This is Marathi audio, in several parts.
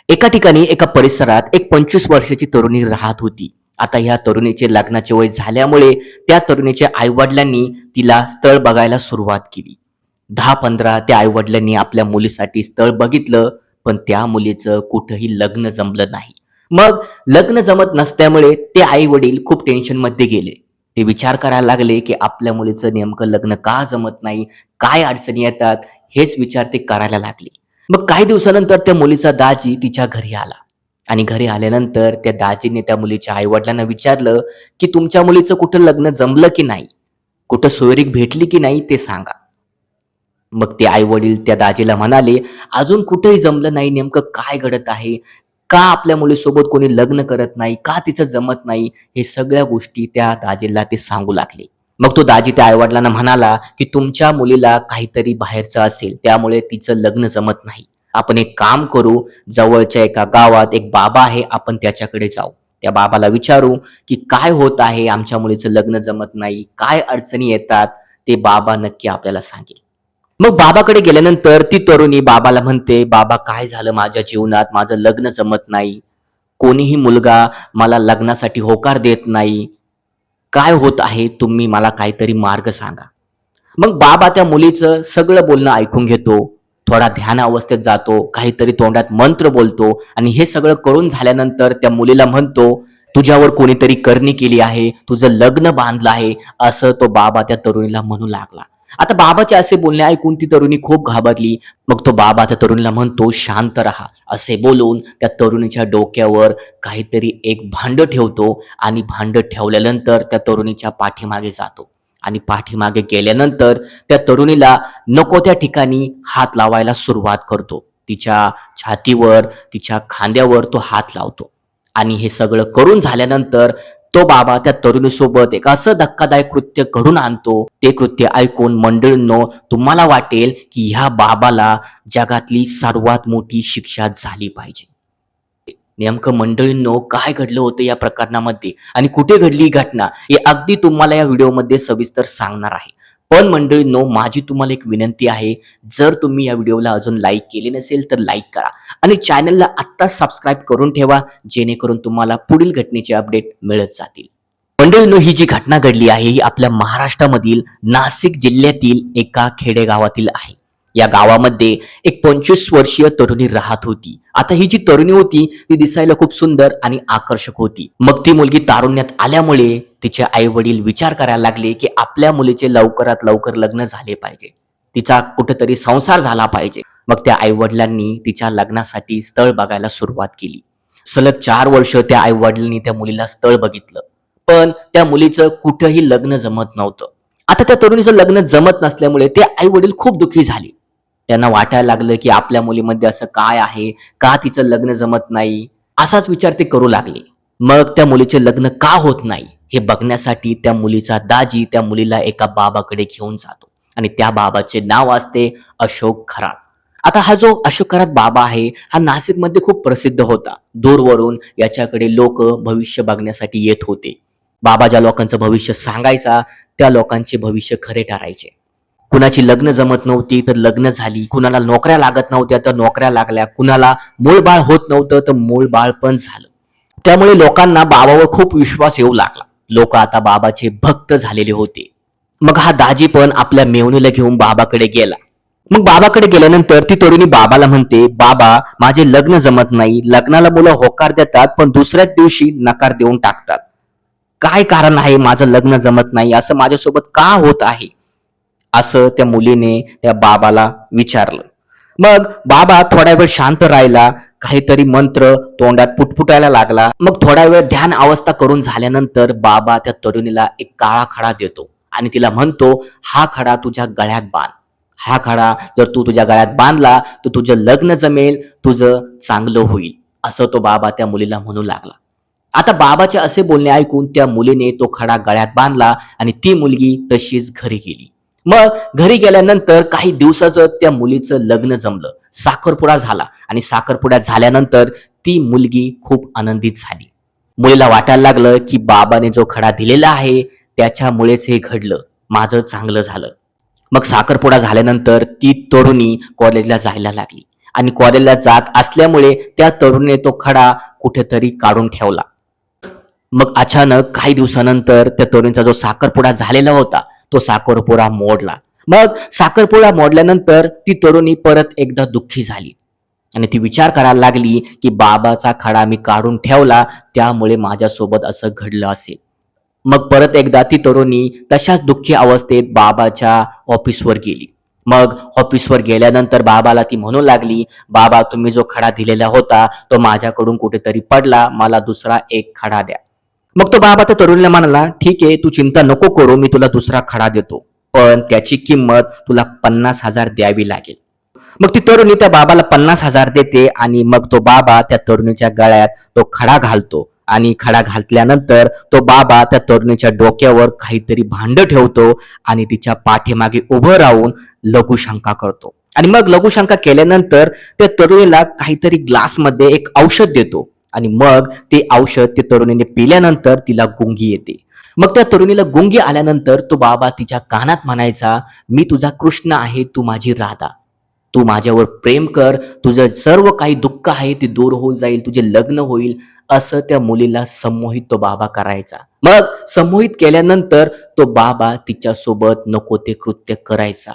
एका ठिकाणी एका परिसरात एक 25 वर्षाची तरुणी राहत होती. आता ह्या तरुणीचे लग्नाचे वय झाल्यामुळे त्या तरुणीच्या आईवडिलांनी तिला स्थळ बघायला सुरुवात केली. 10-15 त्या आईवडिलांनी आपल्या मुलीसाठी स्थळ बघितलं, पण त्या मुलीचं कुठंही लग्न जमलं नाही. मग लग्न जमत नसल्यामुळे ते आई-वडील खूप टेन्शनमध्ये गेले. ते विचार करायला लागले, की आपल्या मुलीचं नेमकं लग्न का जमत नाही? काय अडचणी येतात? हेच विचार ते करायला लागले. मग काही दिवसानंतर त्या मुलीचा दाजी तिच्या घरी आला आणि घरी आल्यानंतर त्या दाजीने त्या मुलीच्या आई-वडिलांना विचारलं, की तुमच्या मुलीचं कुठं लग्न जमलं की नाही? कुठं सोयरीक भेटली की नाही ते सांगा. मग ते आई-वडील त्या दाजीला म्हणाले, "अजून कुठेही जमलं नाही. नेमकं काय घडत आहे? का आपल्या मुलीसोबत कोणी लग्न करत नाही? का तिचं जमत नाही?" हे सगळ्या गोष्टी त्या दाजीला ते सांगू लागले. मग तो दाजी त्या आई-वडिलांना म्हणाला, की "तुमच्या मुलीला काहीतरी बाहेरचं असेल, त्यामुळे तिचं लग्न जमत नाही. आपण एक काम करू, जवळच्या एका गावात एक बाबा आहे, आपण त्याच्याकडे जाऊ. त्या बाबाला विचारू, की काय होत आहे? आमच्या मुलीचं लग्न जमत नाही. काय अडचणी येतात? ते बाबा नक्की आपल्याला सांगेल." मग बाबाकडे गेल्यानंतर ती तरुणी बाबाला म्हणते, "बाबा काय झालं माझ्या जीवनात? माझं लग्न जमत नाही. कोणीही मुलगा मला लग्नासाठी होकार देत नाही. काय होत आहे? तुम्ही मला काहीतरी मार्ग सांगा." मग बाबा त्या मुलीचं सगळं बोलणं ऐकून घेतो. थोडा ध्यान अवस्थेत जातो, काहीतरी तोंडात मंत्र बोलतो आणि हे सगळं करून झाल्यानंतर त्या मुलीला म्हणतो, "तुझ्यावर कोणीतरी करणी केली आहे, तुझं लग्न बांधलं आहे," असं तो बाबा त्या तरुणीला म्हणू लागला. आता बाबाचे असे बोलणे ऐकून ती तरुणी खूप घाबरली. मग तो बाबा त्या तरुणीला म्हणतो, "शांत राहा," असे बोलून त्या तरुणीच्या डोक्यावर काहीतरी एक भांडं ठेवतो आणि भांडं ठेवल्यानंतर त्या तरुणीच्या पाठीमागे जातो आणि पाठीमागे गेल्यानंतर त्या तरुणीला नको त्या ठिकाणी हात लावायला सुरुवात करतो. तिच्या छातीवर, तिच्या खांद्यावर तो हात लावतो आणि हे सगळं करून झाल्यानंतर तो बाबा त्या तरुणीसोबत एक असं धक्कादायक कृत्य घडून आणतो. ते कृत्य ऐकून मंडळींनो, तुम्हाला वाटेल की ह्या बाबाला जगातली सर्वात मोठी शिक्षा झाली पाहिजे. नेमकं मंडळींनो काय घडलं होतं या प्रकरणामध्ये आणि कुठे घडली ही घटना हे अगदी तुम्हाला या व्हिडिओमध्ये सविस्तर सांगणार आहे. पण मंडळींनो, माझी तुम्हाला एक विनंती आहे, जर तुम्ही या व्हिडिओला अजून लाईक केले नसेल तर लाईक करा आणि चॅनलला आत्ताच सबस्क्राईब करून ठेवा, जेणेकरून तुम्हाला पुढील घटनेचे अपडेट मिळत जातील. मंडळींनो, ही जी घटना घडली आहे ही आपल्या महाराष्ट्रामधील नाशिक जिल्ह्यातील एका खेडेगावातील आहे. या गावामध्ये एक 25 वर्षीय तरुणी राहत होती. आता ही जी तरुणी होती ती दिसायला खूप सुंदर आणि आकर्षक होती. मग ती मुलगी तारुण्यात आल्यामुळे तिचे आई वडील विचार करायला लागले, की आपल्या मुलीचे लवकरात लवकर लग्न झाले पाहिजे. तिचा कुठेतरी संसार झाला पाहिजे. मग त्या आई वडिलांनी तिच्या लग्नासाठी स्थळ बघायला सुरुवात केली. सलग 4 वर्ष त्या आई वडिलांनी त्या मुलीला स्थळ बघितलं, पण त्या मुलीचं कुठंही लग्न जमत नव्हतं. आता त्या तरुणीचं लग्न जमत नसल्यामुळे ते आई वडील खूप दुःखी झाले. त्यांना वाटायला लागलं, की आपल्या मुलीमध्ये असं काय आहे? का तिचं लग्न जमत नाही? असाच विचार ते करू लागले. मग त्या मुलीचे लग्न का होत नाही? हे बघण्यासाठी त्या मुलीचा दाजी त्या मुलीला एका बाबाकडे घेऊन जातो आणि त्या बाबाचे नाव असते अशोक खरात. आता हा जो अशोक खरात बाबा आहे, हा नाशिकमध्ये खूप प्रसिद्ध होता. दूरवरून याच्याकडे लोक भविष्य बघण्यासाठी येत होते. बाबा ज्या लोकांचं भविष्य सांगायचा, त्या लोकांचे भविष्य खरे ठरायचे. कुणाची लग्न जमत नव्हती तर लग्न झाली, कुणाला नोकऱ्या लागत नव्हत्या तर नोकऱ्या लागल्या, कुणाला मूळबाळ होत नव्हतं तर मूळबाळ पण झालं. त्यामुळे लोकांना बाबावर खूप विश्वास येऊ लागला. लोक आता बाबाचे भक्त झालेले होते. मग हा दाजी पण आपल्या मेव्हणीला घेऊन बाबाकडे गेला. मग बाबाकडे गेल्यानंतर ती तरुणी बाबाला म्हणते, "बाबा, माझे लग्न जमत नाही. लग्नाला मुलं होकार देतात पण दुसऱ्याच दिवशी नकार देऊन टाकतात. काय कारण आहे माझं लग्न जमत नाही? असं माझ्यासोबत का होत आहे?" असं त्या मुलीने त्या बाबाला विचारलं. मग बाबा थोडा वेळ शांत राहिला, काहीतरी मंत्र तोंडात पुटपुटायला लागला. मग थोडा वेळ ध्यान अवस्था करून झाल्यानंतर बाबा त्या तरुणीला एक काळा खडा देतो आणि तिला म्हणतो, "हा खडा तुझ्या गळ्यात बांध. हा खडा जर तू तुझ्या गळ्यात बांधला तर तुझं लग्न जमेल, तुझं चांगलं होईल." असं तो बाबा त्या मुलीला म्हणू लागला. आता बाबाचे असे बोलणे ऐकून त्या मुलीने तो खडा गळ्यात बांधला आणि ती मुलगी तशीच घरी गेली. मग घरी गेल्यानंतर काही दिवसाचं त्या मुलीचं लग्न जमलं. साखरपुडा झाला आणि साखरपुडा झाल्यानंतर ती मुलगी खूप आनंदित झाली. मुलीला वाटायला लागलं, की बाबाने जो खडा दिलेला आहे त्याच्यामुळेच हे घडलं. माझं चांगलं झालं. मग साखरपुडा झाल्यानंतर ती तरुणी कॉलेजला जायला लागली आणि कॉलेजला जात असल्यामुळे त्या तरुणीने तो खडा कुठेतरी काढून ठेवला. मग अचानक काही दिवसानंतर त्या तरुणीचा जो साखरपुडा झालेला होता तो साखरपुडा मोडला. मग साखरपुडा मोडल्यानंतर ती तरुणी परत एकदा दुःखी झाली आणि ती विचार करायला लागली की बाबाचा खडा मी काढून ठेवला, त्यामुळे माझ्यासोबत असं घडलं असेल. मग परत एकदा ती तरुणी तशाच दुःखी अवस्थेत बाबाच्या ऑफिसवर गेली. मग ऑफिसवर गेल्यानंतर बाबाला ती म्हणू लागली, बाबा तुम्ही जो खडा दिलेला होता तो माझ्याकडून कुठेतरी पडला, मला दुसरा एक खडा द्या. मग तो बाबा त्या तरुणीला म्हणाला, ठीक आहे तू चिंता नको करू, मी तुला दुसरा खडा देतो, पण त्याची किंमत तुला 50,000 द्यावी लागेल. मग ती तरुणी त्या बाबाला 50,000 देते आणि मग तो बाबा त्या तरुणीच्या गळ्यात तो खडा घालतो आणि खडा घातल्यानंतर तो बाबा त्या तरुणीच्या डोक्यावर काहीतरी भांड ठेवतो आणि तिच्या पाठीमागे उभं राहून लघुशंका करतो. आणि मग लघुशंका केल्यानंतर त्या तरुणीला काहीतरी ग्लासमध्ये एक औषध देतो आणि मग ते औषध त्या तरुणीने पिल्यानंतर तिला गुंगी येते. मग त्या तरुणीला गुंगी आल्यानंतर तो बाबा तिच्या कानात म्हणायचा, मी तुझा कृष्ण आहे, तू माझी राधा, तू माझ्यावर प्रेम कर, तुझं सर्व काही दुःख आहे ते दूर होऊन जाईल, तुझे लग्न होईल, असं त्या मुलीला संमोहित तो बाबा करायचा. मग संमोहित केल्यानंतर तो बाबा तिच्यासोबत नको ते कृत्य करायचा.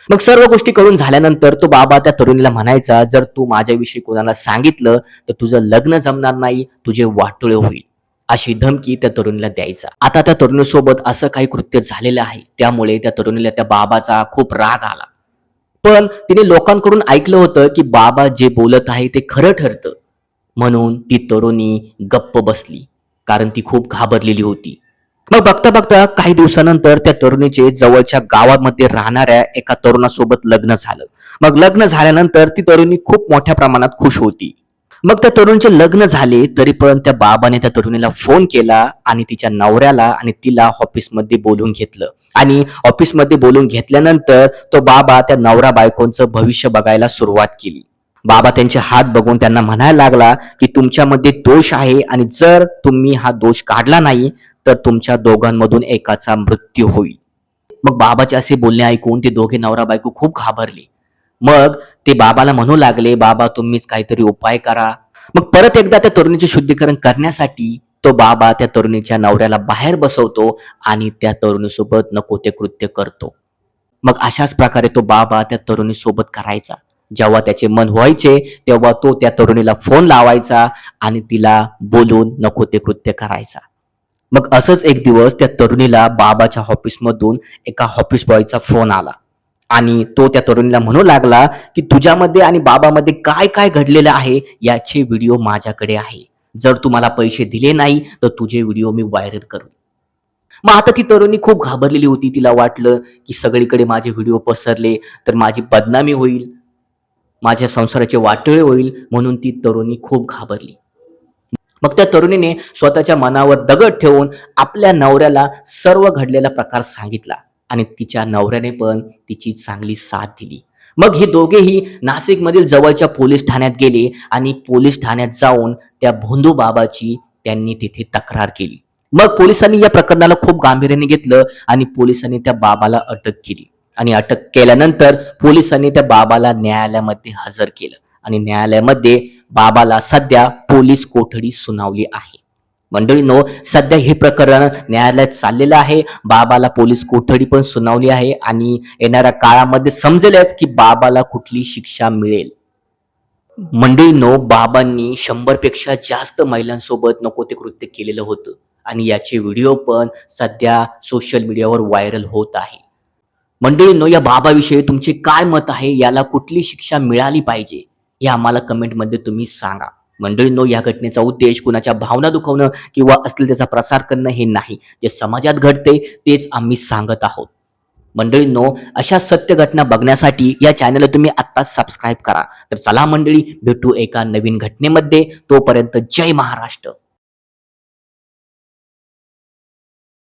मग सर्व गोष्टी करून झाल्यानंतर तो बाबा त्या तरुणीला म्हणायचा, जर तू माझ्याविषयी कोणाला सांगितलं तर तुझं लग्न जमणार नाही, तुझे वाटोळे होईल, अशी धमकी त्या तरुणीला द्यायचा. आता त्या तरुणीसोबत असं काही कृत्य झालेलं आहे, त्यामुळे त्या तरुणीला त्या बाबाचा खूप राग आला. पण तिने लोकांकडून ऐकलं होतं की बाबा जे बोलत आहे ते खरं ठरतं, म्हणून ती तरुणी गप्प बसली, कारण ती खूप घाबरलेली होती. मग बघता बघता काही दिवसानंतर त्या तरुणीचे जवळच्या गावामध्ये राहणाऱ्या एका तरुणासोबत लग्न झालं. मग लग्न झाल्यानंतर ती तरुणी खूप मोठ्या प्रमाणात खुश होती. मग त्या तरुणीचे लग्न झाले तरी पण त्या बाबाने त्या तरुणीला फोन केला आणि तिच्या नवऱ्याला आणि तिला ऑफिसमध्ये बोलून घेतलं. आणि ऑफिसमध्ये बोलून घेतल्यानंतर तो बाबा त्या नवरा बायकोंचं भविष्य बघायला सुरुवात केली. बाबा त्यांचे हात बघून त्यांना म्हणायला लागला की तुमच्यामध्ये दोष आहे आणि जर तुम्ही हा दोष काढला नाही तर तुमच्या दोघांमधून एकाचा मृत्यू होईल. मग बाबाचे असे बोलणे ऐकून ते दोघे नवरा बायको खूप घाबरले. मग ते बाबाला म्हणू लागले, बाबा तुम्हीच काहीतरी उपाय करा. मग परत एकदा त्या तरुणीचे शुद्धीकरण करण्यासाठी तो बाबा त्या तरुणीच्या नवऱ्याला बाहेर बसवतो आणि त्या तरुणीसोबत नको ते कृत्य करतो. मग अशाच प्रकारे तो बाबा त्या तरुणीसोबत करायचा. जेव्हा त्याचे मन व्हायचे तेव्हा तो त्या तरुणीला फोन लावायचा आणि तिला बोलून नको ते कृत्य करायचा. मग असंच एक दिवस त्या तरुणीला बाबाच्या ऑफिसमधून एका ऑफिस बॉयचा फोन आला आणि तो त्या तरुणीला म्हणू लागला की तुझ्यामध्ये आणि बाबामध्ये काय काय घडलेलं आहे याचे व्हिडिओ माझ्याकडे आहे, जर तू मला पैसे दिले नाही तर तुझे व्हिडिओ मी व्हायरल करू. मग आता ती तरुणी खूप घाबरलेली होती. तिला वाटलं की सगळीकडे माझे व्हिडिओ पसरले तर माझी बदनामी होईल, माझ्या संसाराचे वाटोळे होईल, म्हणून ती तरुणी खूप घाबरली. मग त्या तरुणीने स्वतःच्या मनावर दगड ठेवून आपल्या नवऱ्याला सर्व घडलेला प्रकार सांगितला आणि तिच्या नवऱ्याने पण तिची चांगली साथ दिली. मग हे दोघेही नाशिकमधील जवळच्या पोलीस ठाण्यात गेले आणि पोलीस ठाण्यात जाऊन त्या भोंदू बाबाची त्यांनी तिथे तक्रार केली. मग पोलिसांनी या प्रकरणाला खूप गांभीर्याने घेतलं आणि पोलिसांनी त्या बाबाला अटक केली आणि अटक केल्यानंतर पोलिसांनी त्या बाबाला न्यायालयामध्ये हजर केलं आणि न्यायालयामध्ये बाबाला सध्या पोलीस कोठडी सुनावली आहे. मंडळींनो, सध्या हे प्रकरण न्यायालयात चाललेलं आहे. बाबाला पोलीस कोठडी पण सुनावली आहे आणि येणाऱ्या काळामध्ये समजेलच की बाबाला कुठली शिक्षा मिळेल. मंडळींनो, बाबांनी 100 पेक्षा जास्त महिलांसोबत नको ते कृत्य केलेलं होतं आणि याचे व्हिडिओ पण सध्या सोशल मीडियावर व्हायरल होत आहे. मंडळींनो, या बाबाविषयी तुमचे काय मत आहे, याला कुठली शिक्षा मिळाली पाहिजे हे आम्हाला कमेंटमध्ये तुम्ही सांगा. मंडळींनो, या घटनेचा उद्देश कुणाच्या भावना दुखवणं किंवा अश्लीलतेचा प्रसार करणं हे नाही. जे समाजात घडते तेच आम्ही सांगत आहोत. मंडळींनो, अशा सत्य घटना बघण्यासाठी या चॅनलला तुम्ही आत्ताच सबस्क्राईब करा. तर चला मंडळी, भेटू एका नवीन घटनेमध्ये. तोपर्यंत जय महाराष्ट्र.